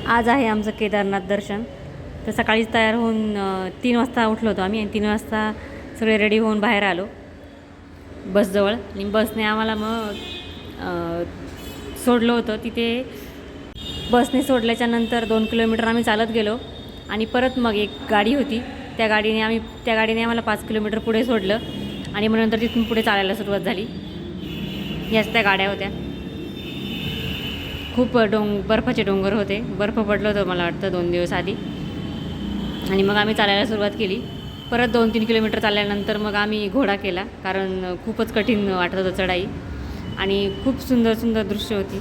आज आहे आमचं केदारनाथ दर्शन. तर सकाळीच तयार होऊन 3 वाजता उठलो होतो आम्ही आणि 3 वाजता सगळे रेडी होऊन बाहेर आलो बसजवळ. आणि बसने आम्हाला मग सोडलं होतं तिथे. बसने सोडल्याच्या नंतर 2 किलोमीटर आम्ही चालत गेलो आणि परत मग एक गाडी होती, त्या गाडीने आम्हाला 5 किलोमीटर पुढे सोडलं आणि मग नंतर तिथून पुढे चालायला सुरुवात झाली. याच त्या गाड्या होत्या. खूप बर्फाचे डोंगर होते, बर्फ पडलं होतं मला वाटतं 2 दिवस आधी. आणि मग आम्ही चालायला सुरुवात केली. परत 2-3 किलोमीटर चालल्यानंतर मग आम्ही घोडा केला, कारण खूपच कठीण वाटत होतं चढाई. आणि खूप सुंदर सुंदर दृश्य होती,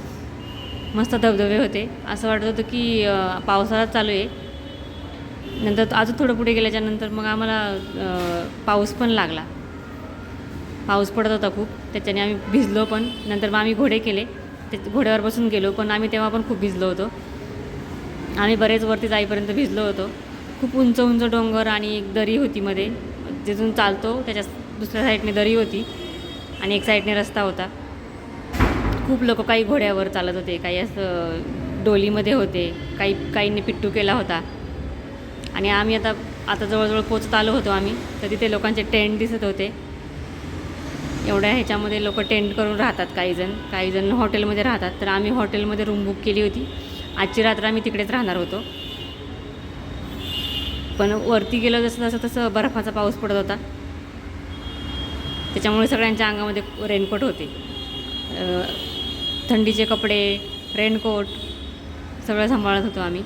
मस्त धबधबे होते. असं वाटत होतं की पावसाळा चालू आहे. नंतर अजून थोडं पुढे गेल्याच्यानंतर मग आम्हाला पाऊस पण लागला. पाऊस पडत होता खूप, त्याच्याने आम्ही भिजलो पण. नंतर मग आम्ही घोडे केले, ते घोड्यावर बसून गेलो, पण आम्ही तेव्हा पण खूप भिजलो होतो. आम्ही बरेच वरती जाईपर्यंत भिजलो होतो. खूप उंच उंच डोंगर आणि एक दरी होती मध्ये, जिथून चालतो त्याच्या दुसऱ्या साईडने दरी होती आणि एक साईडने रस्ता होता. खूप लोक काही घोड्यावर चालत होते, काही असं डोलीमध्ये होते, काहींनी पिट्टू केला होता. आणि आम्ही आता जवळजवळ पोचत आलो होतो आम्ही. तर तिथे लोकांचे टेंट दिसत होते. एवढ्या ह्याच्यामध्ये लोक टेंट करून राहतात, काही जण हॉटेलमध्ये राहतात. तर आम्ही हॉटेलमध्ये रूम बुक केली होती. आजची रात्र आम्ही तिकडेच राहणार होतो. पण वरती गेलो तसं बर्फाचा पाऊस पडत होता, त्याच्यामुळे सगळ्यांच्या अंगामध्ये रेनकोट होते. थंडीचे कपडे, रेनकोट सगळं सांभाळत होतो आम्ही.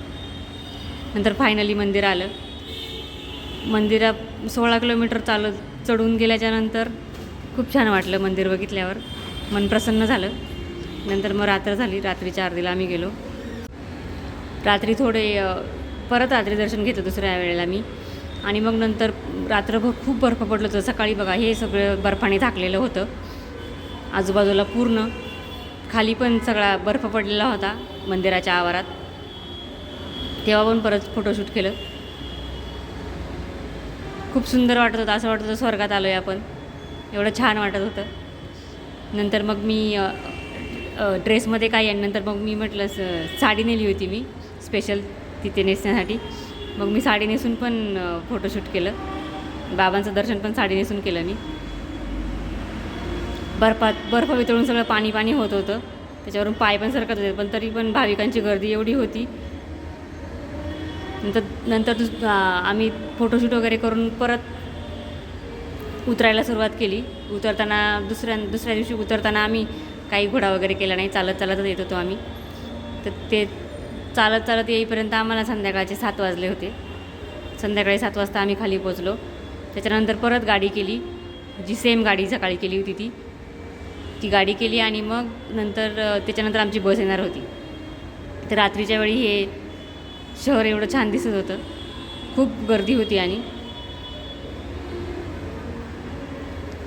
नंतर फायनली मंदिर आलं. मंदिरात 16 किलोमीटर चढून गेल्याच्यानंतर खूप छान वाटलं. मंदिर बघितल्यावर मन प्रसन्न झालं. नंतर मग रात्र झाली. रात्रीच्या आरतीला आम्ही गेलो. रात्री परत रात्री दर्शन घेतलं दुसऱ्या वेळेला मी. आणि मग नंतर रात्रभर खूप बर्फ पडलं होतं. सकाळी बघा हे सगळं बर्फाने झाकलेलं होतं आजूबाजूला पूर्ण. खाली पण सगळा बर्फ पडलेला होता मंदिराच्या आवारात. तेव्हा पण परत फोटोशूट केलं. खूप सुंदर वाटत होतं, असं वाटत होतं स्वर्गात आलो आहे आपण, एवढं छान वाटत होतं. नंतर मग मी ड्रेसमध्ये काही आणि नंतर मग मी म्हटलं साडी नेली होती मी स्पेशल तिथे नेसण्यासाठी. मग मी साडी नेसून पण फोटोशूट केलं. बाबांचं दर्शन पण साडी नेसून केलं मी. बर्फ वितळून सगळं पाणी पाणी होत होतं, त्याच्यावरून पाय पण सरकत होते, पण तरी पण भाविकांची गर्दी एवढी होती. नंतर आम्ही फोटोशूट वगैरे करून परत उतरायला सुरुवात केली. उतरताना दुसऱ्या दिवशी उतरताना आम्ही काही घोडा वगैरे केला नाही, चालतच येत होतो आम्ही. तर ते चालत येईपर्यंत आम्हाला संध्याकाळचे 7 वाजले होते. संध्याकाळी 7 वाजता आम्ही खाली पोचलो. त्याच्यानंतर परत गाडी केली, जी सेम गाडी सकाळी केली होती ती गाडी केली. आणि मग त्याच्यानंतर आमची बस येणार होती. तर रात्रीच्या वेळी हे शहर एवढं छान दिसत होतं, खूप गर्दी होती. आणि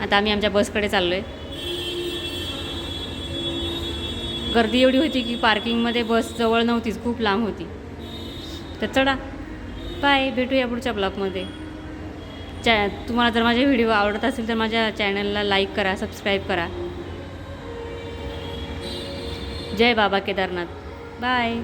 आता आम्ही आमच्या बसकडे चाललो आहे. गर्दी एवढी होती की पार्किंगमध्ये बस जवळ नव्हतीच, खूप लांब होती. तर चढा, बाय, भेटूया पुढच्या ब्लॉगमध्ये. तुम्हाला जर माझे व्हिडिओ आवडत असेल तर माझ्या चॅनलला लाईक करा, सबस्क्राईब करा. जय बाबा केदारनाथ. बाय.